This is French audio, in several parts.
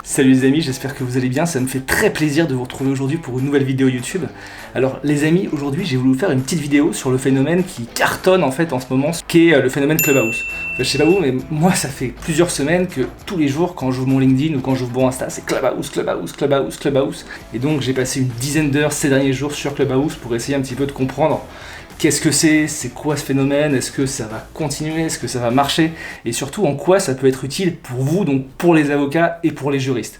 Salut les amis, j'espère que vous allez bien, ça me fait très plaisir de vous retrouver aujourd'hui pour une nouvelle vidéo YouTube. Alors les amis, aujourd'hui j'ai voulu vous faire une petite vidéo sur le phénomène qui cartonne en fait en ce moment, qui est le phénomène Clubhouse. Je sais pas vous, mais moi ça fait plusieurs semaines que tous les jours quand j'ouvre mon LinkedIn ou quand j'ouvre mon Insta, c'est Clubhouse, Clubhouse, Clubhouse, Clubhouse. Et donc j'ai passé une dizaine d'heures ces derniers jours sur Clubhouse pour essayer un petit peu de comprendre qu'est-ce que c'est quoi ce phénomène, est-ce que ça va continuer, est-ce que ça va marcher, et surtout en quoi ça peut être utile pour vous, donc pour les avocats et pour les juristes.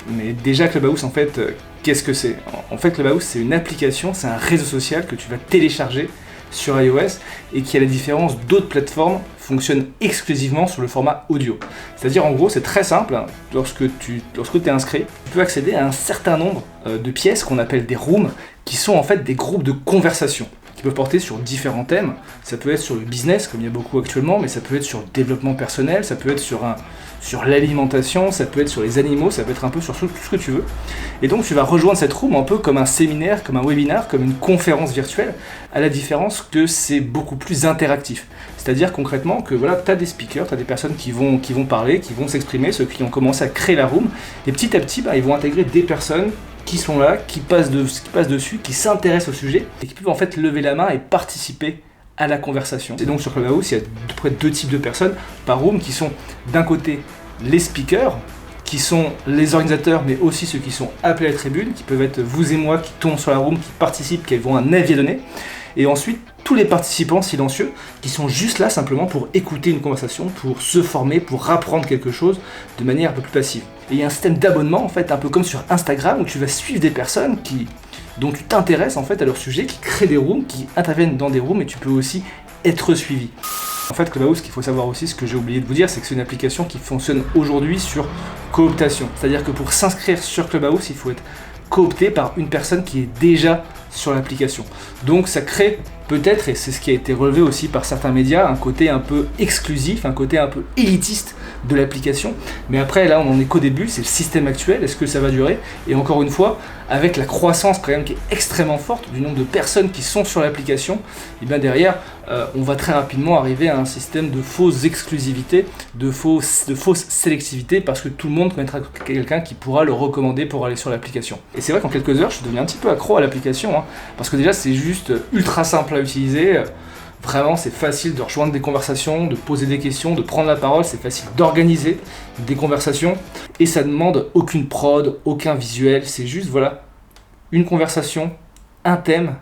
Mais déjà Clubhouse en fait, qu'est-ce que c'est ? En fait Clubhouse c'est une application, c'est un réseau social que tu vas télécharger sur iOS et qui à la différence d'autres plateformes fonctionne exclusivement sur le format audio. C'est-à-dire en gros c'est très simple, hein, lorsque tu es inscrit, tu peux accéder à un certain nombre de pièces qu'on appelle des rooms, qui sont en fait des groupes de conversation qui peuvent porter sur différents thèmes. Ça peut être sur le business, comme il y a beaucoup actuellement, mais ça peut être sur le développement personnel, ça peut être sur l'alimentation, ça peut être sur les animaux, ça peut être un peu sur tout ce que tu veux. Et donc tu vas rejoindre cette room un peu comme un séminaire, comme un webinaire, comme une conférence virtuelle, à la différence que c'est beaucoup plus interactif. C'est-à-dire concrètement que voilà, tu as des speakers, tu as des personnes qui vont parler, qui vont s'exprimer, ceux qui ont commencé à créer la room, et petit à petit, ils vont intégrer des personnes qui sont là, qui passent dessus, qui s'intéressent au sujet et qui peuvent en fait lever la main et participer à la conversation. Et donc sur Clubhouse, il y a à peu près deux types de personnes par room qui sont d'un côté les speakers, qui sont les organisateurs, mais aussi ceux qui sont appelés à la tribune, qui peuvent être vous et moi qui tombent sur la room, qui participent, qui ont un avis à donner. Et ensuite, tous les participants silencieux qui sont juste là simplement pour écouter une conversation, pour se former, pour apprendre quelque chose de manière un peu plus passive. Et il y a un système d'abonnement en fait, un peu comme sur Instagram, où tu vas suivre des personnes dont tu t'intéresses en fait à leur sujet, qui créent des rooms, qui interviennent dans des rooms, et tu peux aussi être suivi. En fait, Clubhouse, ce qu'il faut savoir aussi, ce que j'ai oublié de vous dire, c'est que c'est une application qui fonctionne aujourd'hui sur cooptation. C'est-à-dire que pour s'inscrire sur Clubhouse, il faut être coopté par une personne qui est déjà sur l'application. Donc ça crée peut-être, et c'est ce qui a été relevé aussi par certains médias, un côté un peu exclusif, un côté un peu élitiste de l'application. Mais après, là, on en est qu'au début, c'est le système actuel, est-ce que ça va durer ? Et encore une fois, avec la croissance quand même qui est extrêmement forte du nombre de personnes qui sont sur l'application, et bien derrière, on va très rapidement arriver à un système de fausse exclusivité, de fausse sélectivité, parce que tout le monde connaîtra quelqu'un qui pourra le recommander pour aller sur l'application. Et c'est vrai qu'en quelques heures, je suis devenu un petit peu accro à l'application, hein, parce que déjà, c'est juste ultra simple à utiliser. Vraiment, c'est facile de rejoindre des conversations, de poser des questions, de prendre la parole, c'est facile d'organiser des conversations, et ça demande aucune prod, aucun visuel, c'est juste, voilà, une conversation, un thème,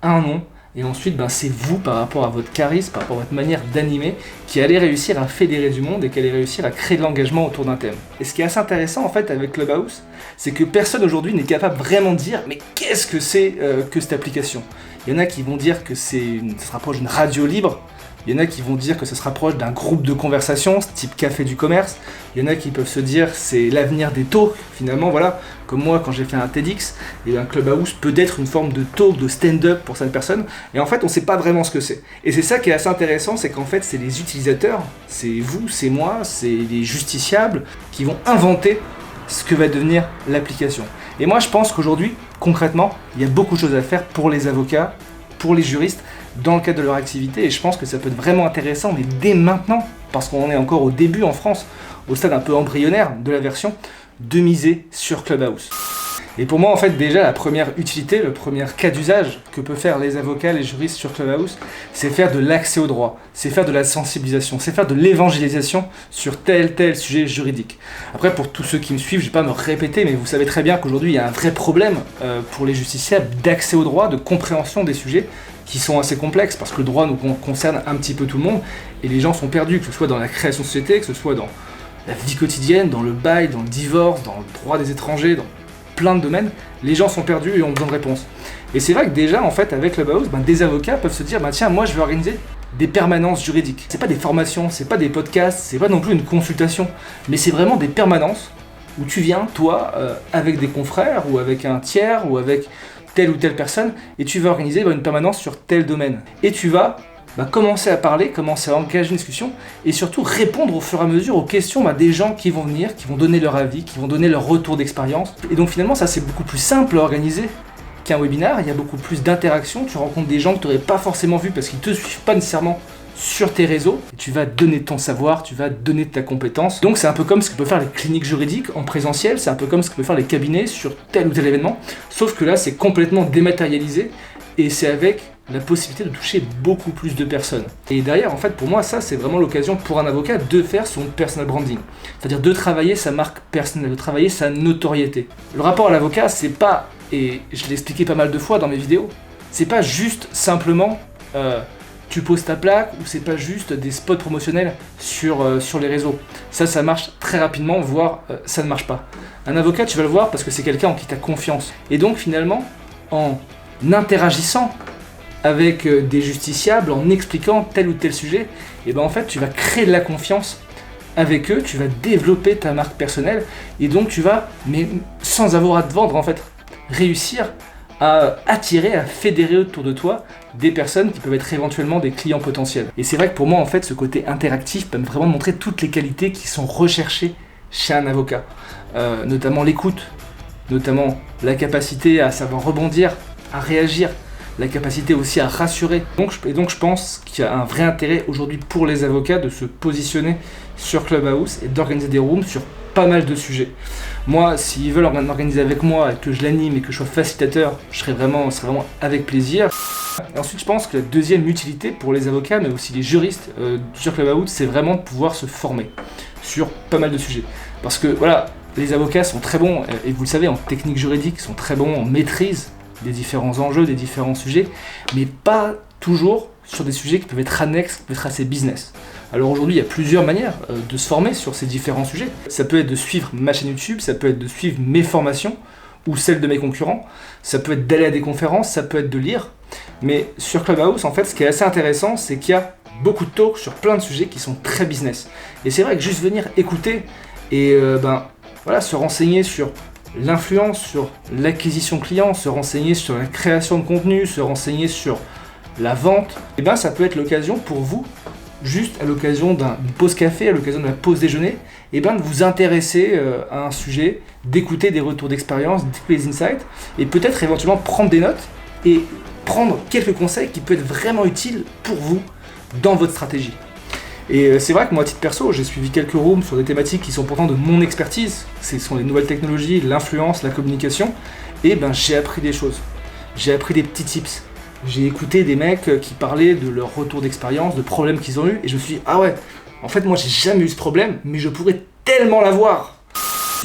un nom, et ensuite, c'est vous, par rapport à votre charisme, par rapport à votre manière d'animer, qui allez réussir à fédérer du monde et qui allez réussir à créer de l'engagement autour d'un thème. Et ce qui est assez intéressant, en fait, avec Clubhouse, c'est que personne aujourd'hui n'est capable vraiment de dire, mais qu'est-ce que c'est que cette application ? Il y en a qui vont dire que ça se rapproche d'une radio libre, il y en a qui vont dire que ça se rapproche d'un groupe de conversation, type café du commerce, il y en a qui peuvent se dire c'est l'avenir des talks, finalement, voilà, comme moi quand j'ai fait un TEDx, et un Clubhouse peut être une forme de talk, de stand-up pour certaines personnes, et en fait on ne sait pas vraiment ce que c'est. Et c'est ça qui est assez intéressant, c'est qu'en fait c'est les utilisateurs, c'est vous, c'est moi, c'est les justiciables qui vont inventer ce que va devenir l'application. Et moi je pense qu'aujourd'hui, concrètement, il y a beaucoup de choses à faire pour les avocats, pour les juristes, dans le cadre de leur activité, et je pense que ça peut être vraiment intéressant, mais dès maintenant, parce qu'on est encore au début en France, au stade un peu embryonnaire de la version, de miser sur Clubhouse. Et pour moi, en fait, déjà, la première utilité, le premier cas d'usage que peuvent faire les avocats, les juristes sur Clubhouse, c'est faire de l'accès au droit, c'est faire de la sensibilisation, c'est faire de l'évangélisation sur tel sujet juridique. Après, pour tous ceux qui me suivent, je ne vais pas me répéter, mais vous savez très bien qu'aujourd'hui, il y a un vrai problème pour les justiciables d'accès au droit, de compréhension des sujets qui sont assez complexes, parce que le droit nous concerne un petit peu tout le monde, et les gens sont perdus, que ce soit dans la création de société, que ce soit dans la vie quotidienne, dans le bail, dans le divorce, dans le droit des étrangers, dans plein de domaines, les gens sont perdus et ont besoin de réponses. Et c'est vrai que déjà, en fait, avec Clubhouse, des avocats peuvent se dire, tiens, moi je vais organiser des permanences juridiques. C'est pas des formations, c'est pas des podcasts, c'est pas non plus une consultation, mais c'est vraiment des permanences où tu viens, toi, avec des confrères, ou avec un tiers, ou avec telle ou telle personne, et tu vas organiser une permanence sur tel domaine. Et tu vas commencer à parler, commencer à engager une discussion, et surtout répondre au fur et à mesure aux questions des gens qui vont venir, qui vont donner leur avis, qui vont donner leur retour d'expérience. Et donc finalement, ça c'est beaucoup plus simple à organiser qu'un webinaire, il y a beaucoup plus d'interactions, tu rencontres des gens que tu n'aurais pas forcément vus parce qu'ils ne te suivent pas nécessairement sur tes réseaux, tu vas donner ton savoir, tu vas donner ta compétence. Donc c'est un peu comme ce que peuvent faire les cliniques juridiques en présentiel, c'est un peu comme ce que peuvent faire les cabinets sur tel ou tel événement, sauf que là c'est complètement dématérialisé et c'est avec la possibilité de toucher beaucoup plus de personnes. Et derrière, en fait, pour moi, ça, c'est vraiment l'occasion pour un avocat de faire son personal branding. C'est-à-dire de travailler sa marque personnelle, de travailler sa notoriété. Le rapport à l'avocat, c'est pas, et je l'ai expliqué pas mal de fois dans mes vidéos, c'est pas juste simplement tu poses ta plaque ou c'est pas juste des spots promotionnels sur les réseaux. Ça marche très rapidement, voire ça ne marche pas. Un avocat, tu vas le voir parce que c'est quelqu'un en qui tu as confiance. Et donc, finalement, en interagissant avec des justiciables, en expliquant tel ou tel sujet, et ben en fait tu vas créer de la confiance avec eux, tu vas développer ta marque personnelle et donc tu vas, mais sans avoir à te vendre en fait, réussir à attirer, à fédérer autour de toi des personnes qui peuvent être éventuellement des clients potentiels. Et c'est vrai que pour moi en fait ce côté interactif peut vraiment montrer toutes les qualités qui sont recherchées chez un avocat, notamment l'écoute, notamment la capacité à savoir rebondir, à réagir, la capacité aussi à rassurer. Et donc je pense qu'il y a un vrai intérêt aujourd'hui pour les avocats de se positionner sur Clubhouse et d'organiser des rooms sur pas mal de sujets. Moi, s'ils veulent organiser avec moi et que je l'anime et que je sois facilitateur, ce serait vraiment avec plaisir. Et ensuite, je pense que la deuxième utilité pour les avocats, mais aussi les juristes sur Clubhouse, c'est vraiment de pouvoir se former sur pas mal de sujets. Parce que voilà, les avocats sont très bons, et vous le savez, en technique juridique, ils sont très bons en maîtrise des différents enjeux, des différents sujets, mais pas toujours sur des sujets qui peuvent être annexes, qui peuvent être assez business. Alors aujourd'hui, il y a plusieurs manières de se former sur ces différents sujets. Ça peut être de suivre ma chaîne YouTube, ça peut être de suivre mes formations ou celles de mes concurrents, ça peut être d'aller à des conférences, ça peut être de lire. Mais sur Clubhouse, en fait, ce qui est assez intéressant, c'est qu'il y a beaucoup de talks sur plein de sujets qui sont très business. Et c'est vrai que juste venir écouter et se renseigner sur l'influence, sur l'acquisition client, se renseigner sur la création de contenu, se renseigner sur la vente, et bien ça peut être l'occasion pour vous, juste à l'occasion d'une pause café, à l'occasion de la pause déjeuner, et bien de vous intéresser à un sujet, d'écouter des retours d'expérience, d'écouter des insights, et peut-être éventuellement prendre des notes et prendre quelques conseils qui peuvent être vraiment utiles pour vous dans votre stratégie. Et c'est vrai que moi, à titre perso, j'ai suivi quelques rooms sur des thématiques qui sont pourtant de mon expertise. Ce sont les nouvelles technologies, l'influence, la communication. Et ben, j'ai appris des choses. J'ai appris des petits tips. J'ai écouté des mecs qui parlaient de leur retour d'expérience, de problèmes qu'ils ont eu. Et je me suis dit, ah ouais, en fait, moi, j'ai jamais eu ce problème, mais je pourrais tellement l'avoir.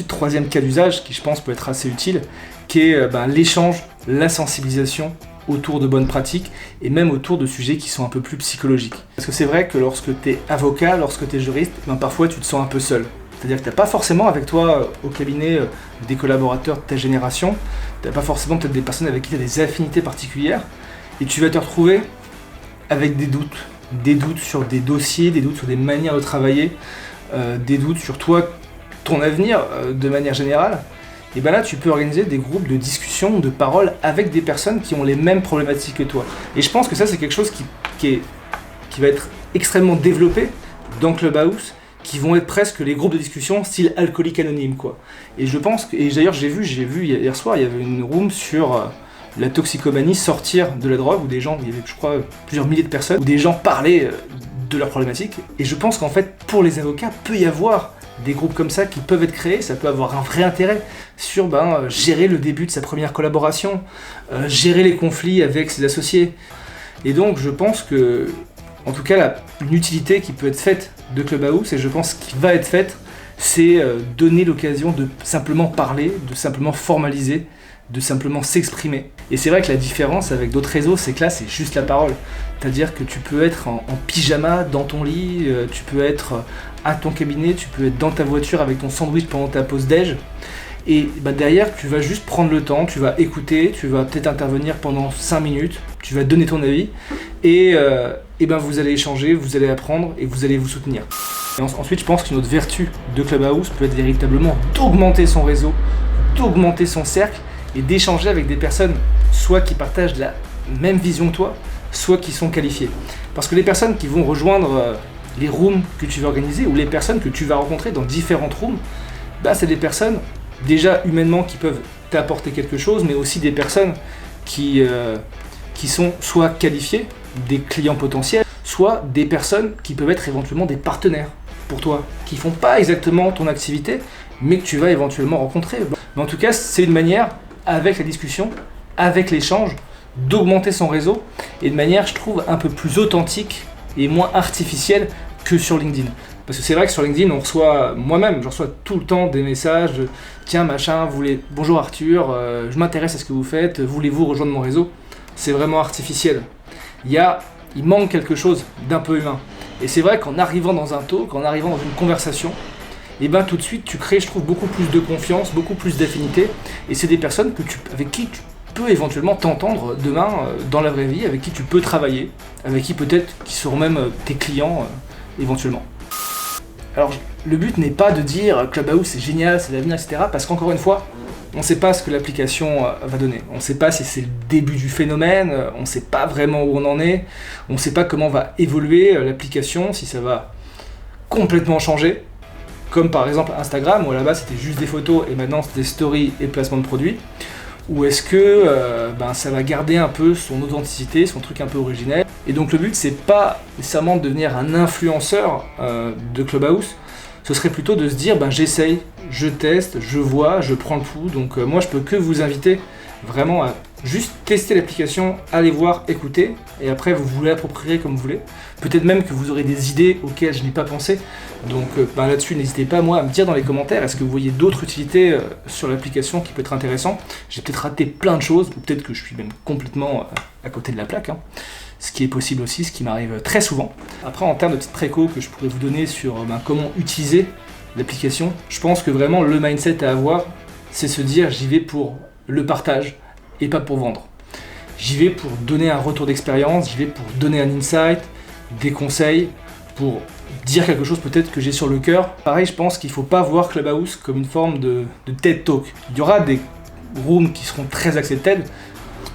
Troisième cas d'usage, qui je pense peut être assez utile, qui est l'échange, la sensibilisation autour de bonnes pratiques et même autour de sujets qui sont un peu plus psychologiques. Parce que c'est vrai que lorsque tu es avocat, lorsque tu es juriste, parfois tu te sens un peu seul. C'est-à-dire que tu n'as pas forcément avec toi au cabinet des collaborateurs de ta génération, tu n'as pas forcément peut-être des personnes avec qui tu as des affinités particulières et tu vas te retrouver avec des doutes sur des dossiers, des doutes sur des manières de travailler, des doutes sur toi, ton avenir de manière générale. Et bien là, tu peux organiser des groupes de discussion, de parole avec des personnes qui ont les mêmes problématiques que toi. Et je pense que ça, c'est quelque chose qui va être extrêmement développé dans Clubhouse, qui vont être presque les groupes de discussion style alcoolique anonyme, quoi. Et je pense que, et d'ailleurs, j'ai vu hier soir, il y avait une room sur la toxicomanie, sortir de la drogue, où des gens, il y avait, je crois, plusieurs milliers de personnes, où des gens parlaient de leurs problématiques. Et je pense qu'en fait, pour les avocats, peut y avoir des groupes comme ça qui peuvent être créés, ça peut avoir un vrai intérêt sur gérer le début de sa première collaboration, gérer les conflits avec ses associés. Et donc je pense que, en tout cas, une utilité qui peut être faite de Clubhouse, et je pense qui va être faite, c'est donner l'occasion de simplement parler, de simplement formaliser, de simplement s'exprimer. Et c'est vrai que la différence avec d'autres réseaux, c'est que là, c'est juste la parole. C'est-à-dire que tu peux être en pyjama dans ton lit, tu peux être à ton cabinet, tu peux être dans ta voiture avec ton sandwich pendant ta pause déj. Et derrière, tu vas juste prendre le temps, tu vas écouter, tu vas peut-être intervenir pendant 5 minutes, tu vas donner ton avis, et vous allez échanger, vous allez apprendre et vous allez vous soutenir. Et ensuite, je pense qu'une autre vertu de Clubhouse peut être véritablement d'augmenter son réseau, d'augmenter son cercle, et d'échanger avec des personnes soit qui partagent la même vision que toi, soit qui sont qualifiées. Parce que les personnes qui vont rejoindre les rooms que tu vas organiser ou les personnes que tu vas rencontrer dans différentes rooms, c'est des personnes déjà humainement qui peuvent t'apporter quelque chose, mais aussi des personnes qui sont soit qualifiées, des clients potentiels, soit des personnes qui peuvent être éventuellement des partenaires pour toi, qui font pas exactement ton activité, mais que tu vas éventuellement rencontrer. Mais en tout cas, c'est une manière, avec la discussion, avec l'échange, d'augmenter son réseau, et de manière, je trouve, un peu plus authentique et moins artificielle que sur LinkedIn. Parce que c'est vrai que sur LinkedIn, on reçoit, moi-même, je reçois tout le temps des messages de « Tiens, machin, bonjour Arthur, je m'intéresse à ce que vous faites, voulez-vous rejoindre mon réseau ?» C'est vraiment artificiel. Il manque quelque chose d'un peu humain. Et c'est vrai qu'en arrivant dans un talk, en arrivant dans une conversation, et ben tout de suite, tu crées, je trouve, beaucoup plus de confiance, beaucoup plus d'affinité. Et c'est des personnes avec qui tu peux éventuellement t'entendre demain dans la vraie vie, avec qui tu peux travailler, avec qui peut-être qui seront même tes clients éventuellement. Alors, le but n'est pas de dire Clubhouse c'est génial, c'est l'avenir, etc. Parce qu'encore une fois, on ne sait pas ce que l'application va donner. On ne sait pas si c'est le début du phénomène, on ne sait pas vraiment où on en est, on ne sait pas comment va évoluer l'application, si ça va complètement changer. Comme par exemple Instagram, où à la base c'était juste des photos et maintenant c'est des stories et placement de produits. Ou est-ce que ça va garder un peu son authenticité, son truc un peu originel. Et donc le but c'est pas nécessairement de devenir un influenceur de Clubhouse, ce serait plutôt de se dire j'essaye, je teste, je vois, je prends le pouls. Donc moi je peux que vous inviter vraiment à juste tester l'application, aller voir, écouter, et après vous vous l'approprierez comme vous voulez. Peut-être même que vous aurez des idées auxquelles je n'ai pas pensé. Donc là-dessus, n'hésitez pas moi à me dire dans les commentaires, est-ce que vous voyez d'autres utilités sur l'application qui peut être intéressant. J'ai peut-être raté plein de choses, ou peut-être que je suis même complètement à côté de la plaque, hein. Ce qui est possible aussi, ce qui m'arrive très souvent. Après, en termes de petites préco que je pourrais vous donner sur comment utiliser l'application, je pense que vraiment le mindset à avoir, c'est se dire j'y vais pour le partage et pas pour vendre. J'y vais pour donner un retour d'expérience, j'y vais pour donner un insight, des conseils, pour dire quelque chose peut-être que j'ai sur le cœur. Pareil, je pense qu'il ne faut pas voir Clubhouse comme une forme de TED Talk. Il y aura des rooms qui seront très axés TED,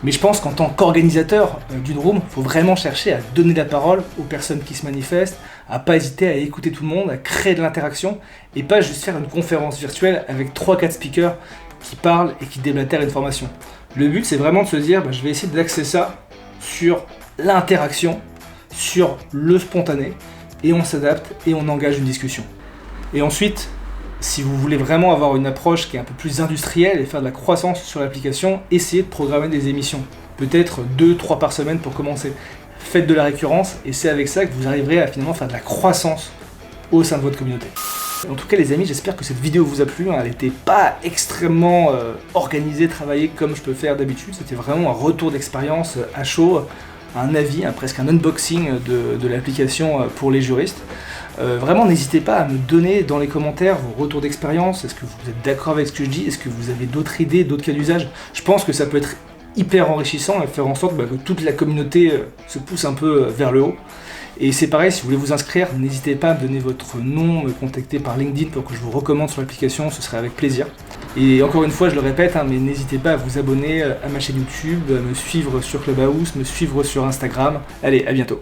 mais je pense qu'en tant qu'organisateur d'une room, il faut vraiment chercher à donner la parole aux personnes qui se manifestent, à pas hésiter à écouter tout le monde, à créer de l'interaction, et pas juste faire une conférence virtuelle avec 3-4 speakers qui parlent et qui déblatèrent une formation. Le but, c'est vraiment de se dire, je vais essayer d'axer ça sur l'interaction, sur le spontané, et on s'adapte et on engage une discussion. Et ensuite, si vous voulez vraiment avoir une approche qui est un peu plus industrielle et faire de la croissance sur l'application, essayez de programmer des émissions. Peut-être 2-3 par semaine pour commencer. Faites de la récurrence et c'est avec ça que vous arriverez à finalement faire de la croissance au sein de votre communauté. En tout cas les amis, j'espère que cette vidéo vous a plu. Elle n'était pas extrêmement organisée, travaillée comme je peux faire d'habitude. C'était vraiment un retour d'expérience à chaud, un avis, presque un unboxing de l'application pour les juristes. Vraiment n'hésitez pas à me donner dans les commentaires vos retours d'expérience. Est-ce que vous êtes d'accord avec ce que je dis? Est-ce que vous avez d'autres idées, d'autres cas d'usage? Je pense que ça peut être hyper enrichissant et faire en sorte que toute la communauté se pousse un peu vers le haut. Et c'est pareil, si vous voulez vous inscrire, n'hésitez pas à me donner votre nom, me contacter par LinkedIn pour que je vous recommande sur l'application, ce serait avec plaisir. Et encore une fois, je le répète, mais n'hésitez pas à vous abonner à ma chaîne YouTube, à me suivre sur Clubhouse, me suivre sur Instagram. Allez, à bientôt.